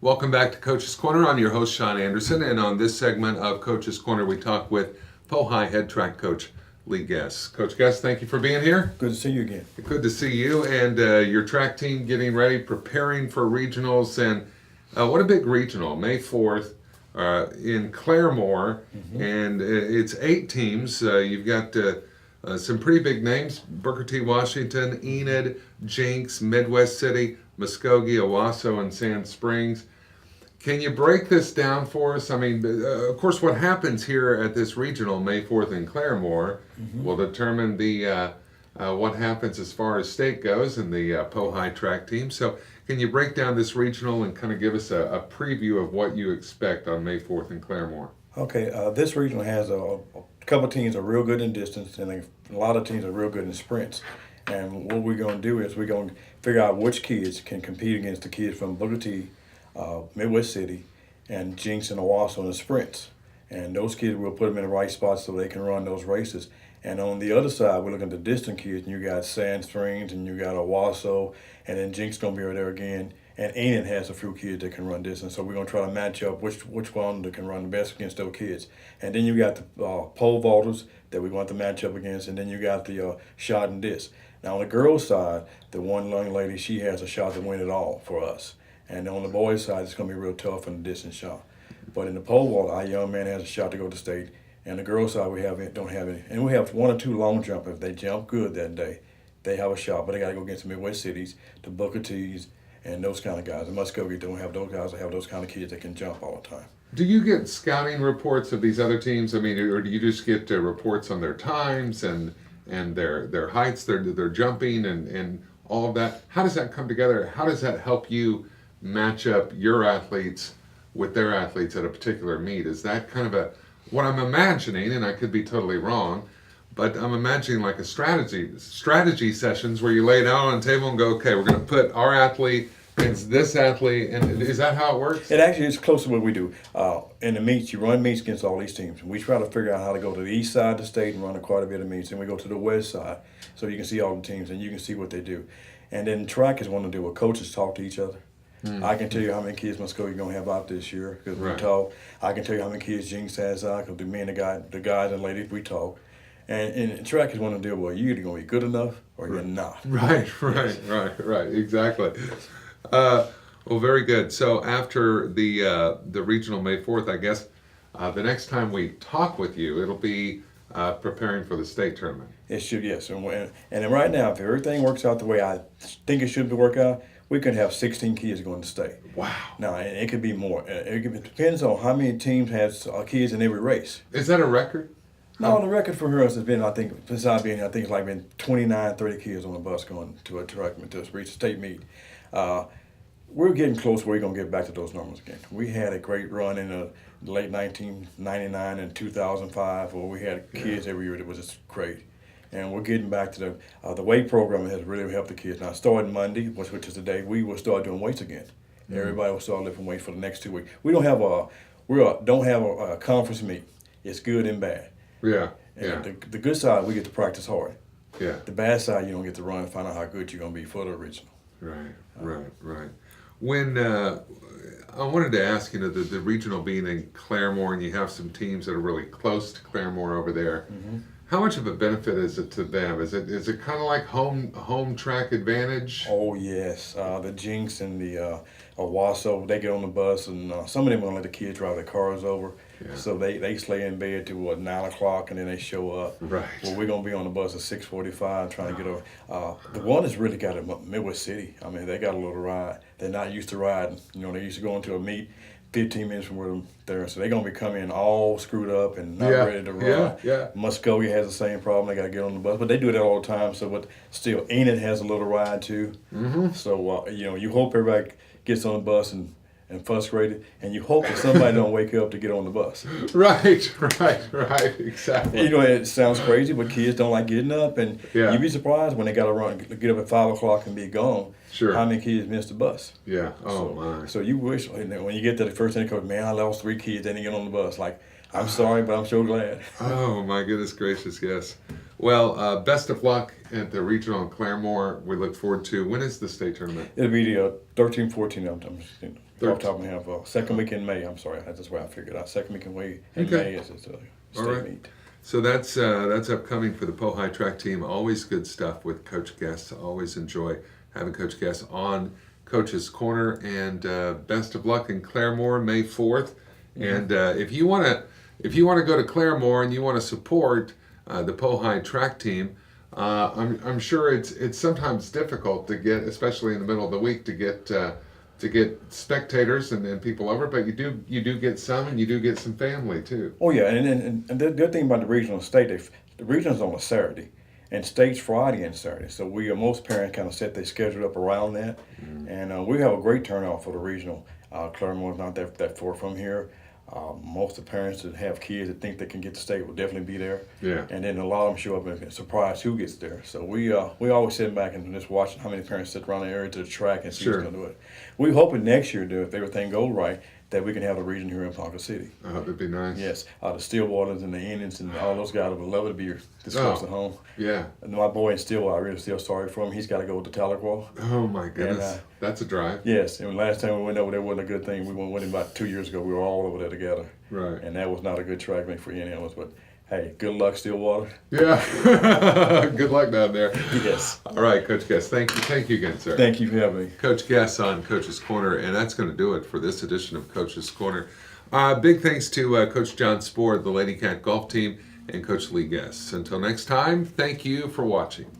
Welcome back to Coach's Corner. I'm your host, Sean Anderson, and on this segment of Coach's Corner, we talk with Pohai head track coach Lee Guess. Coach Guess, thank you for being here. Good to see you again. Good to see you and your track team getting ready, preparing for regionals, and what a big regional, May 4th in Claremore, and it's 8 teams. You've got some pretty big names: Booker T. Washington, Enid, Jinx, Midwest City, Muskogee, Owasso, and Sand Springs. Can you break this down for us? I mean, of course, what happens here at this regional, May 4th in Claremore, will determine the what happens as far as state goes and the Pohai track team. So can you break down this regional and kind of give us a preview of what you expect on May 4th in Claremore? Okay, this regional has a couple of teams that are real good in distance, and a lot of teams are real good in sprints. And what we're going to do is we're going to figure out which kids can compete against the kids from Booker T, Midwest City, and Jinx and Owasso in the sprints. And those kids, we'll put them in the right spots so they can run those races. And on the other side, we're looking at the distant kids, and you got Sand Springs, and you got Owasso, and then Jinx going to be over there again. And Enid has a few kids that can run distance, so we're going to try to match up which one that can run the best against those kids. And then you got the pole vaulters that we're going to match up against, and then you got the shot and disc. Now on the girls' side, the one young lady, she has a shot to win it all for us. And on the boys' side, it's going to be real tough in the distance shot. But in the pole vault, our young man has a shot to go to state. And the girls' side, don't have any. And we have 1 or 2 long jumpers. If they jump good that day, they have a shot. But they got to go against the Midwest Cities, the Booker T's, and those kind of guys. And Muskogee don't have those guys. They have those kind of kids that can jump all the time. Do you get scouting reports of these other teams? I mean, or do you just get reports on their times and their heights, their jumping, and all of that? How does that come together? How does that help you match up your athletes with their athletes at a particular meet? Is that kind of what I'm imagining, and I could be totally wrong, but I'm imagining like a strategy sessions where you lay it out on a table and go, okay, we're going to put our athlete against this athlete, and is that how it works? It actually is close to what we do. In the meets, you run meets against all these teams. We try to figure out how to go to the east side of the state and run quite a bit of meets, and we go to the west side so you can see all the teams and you can see what they do. And then track is one to do where coaches talk to each other. I can tell you how many kids Muskogee going to have out this year because we talk. I can tell you how many kids Jinx has out because me and the guys and ladies, we talk. And track is one to deal with. You're either going to be good enough or you're not. Right, exactly. Well, very good. So after the regional May 4th, I guess the next time we talk with you, it'll be preparing for the state tournament. It should, yes. And right now, if everything works out the way I think it should work out, we could have 16 kids going to state. Wow. Now, it could be more. It depends on how many teams has kids in every race. Is that a record? No, the record for us has been, I think, since I've been here, I think it's like been 29, 30 kids on the bus going to a track to reach a state meet. We're getting close where we're going to get back to those numbers again. We had a great run in the late 1999 and 2005 where we had kids every year that was just great. And we're getting back to the weight program has really helped the kids. Now, starting Monday, which is today, we will start doing weights again. Everybody will start lifting weights for the next 2 weeks. We don't have a conference meet. It's good and bad. Yeah. The good side, we get to practice hard. Yeah. The bad side, you don't get to run and find out how good you're going to be for the original. Right. When I wanted to ask, the regional being in Claremore, and you have some teams that are really close to Claremore over there. How much of a benefit is it to them? Is it kind of like home track advantage? Oh yes, the Jinx and the Owasso, they get on the bus, and some of them gonna let the kids drive their cars over. Yeah. So they stay in bed till 9 o'clock, and then they show up. Right. Well, we're gonna be on the bus at 6:45 trying to get over. The one that's really got it, Midwest City. I mean, they got a little ride. They're not used to riding. They used to go into a meet 15 minutes from where they're, so they're going to be coming in all screwed up and not ready to ride. Muskogee has the same problem. They got to get on the bus, but they do that all the time. So, but still, Enid has a little ride too. So, you hope everybody gets on the bus and frustrated, and you hope that somebody don't wake up to get on the bus. Right, exactly. It sounds crazy, but kids don't like getting up, and you'd be surprised when they got to get up at 5 o'clock and be gone. Sure. How many kids miss the bus? Yeah. Oh, my. So you wish, when you get to the first thing, coach, man, I lost 3 kids, they didn't get on the bus. Like, I'm sorry, but I'm so glad. Oh, my goodness gracious, yes. Well, best of luck at the regional in Claremore. We look forward to, when is the state tournament? It'll be the 13, 14 of them. off the top of my head, second week in May. I'm sorry, that's where I figured out. Second week in May is the state right. meet. So that's upcoming for the Pohai track team. Always good stuff with Coach Guest. Always enjoy having Coach Guest on Coach's Corner. And best of luck in Claremore, May 4th. And if you want to go to Claremore and you want to support the Pohai track team, I'm sure it's sometimes difficult to get, especially in the middle of the week, to get spectators and people over, but you do get some, and you do get some family too. Oh yeah, and the good thing about the regional state, the regional's on a Saturday, and state's Friday and Saturday. So most parents kind of set their schedule up around that, and we have a great turnout for the regional. Claremore's not that far from here. Most of the parents that have kids that think they can get to state will definitely be there. Yeah. And then a lot of them show up and surprise who gets there. So we always sit back and just watching how many parents sit around the area to the track and see who's going to do it. We're hoping next year, if everything goes right, that we can have the region here in Ponca City. Oh, that'd be nice. Yes, the Stillwaters and the Indians and all those guys would love it to be this close to home. Yeah. And my boy in Stillwater, I really feel sorry for him. He's got to go to Tahlequah. Oh my goodness, And, that's a drive. Yes, and last time we went over there wasn't a good thing. We went with him about 2 years ago. We were all over there together. Right. And that was not a good track meet for any of us. But hey, good luck, Stillwater. Yeah. Good luck down there. Yes. All right, Coach Guest. Thank you again, sir. Thank you for having me. Coach Guest on Coach's Corner, and that's going to do it for this edition of Coach's Corner. Big thanks to Coach John Spohr, the Lady Cat golf team, and Coach Lee Guest. Until next time, thank you for watching.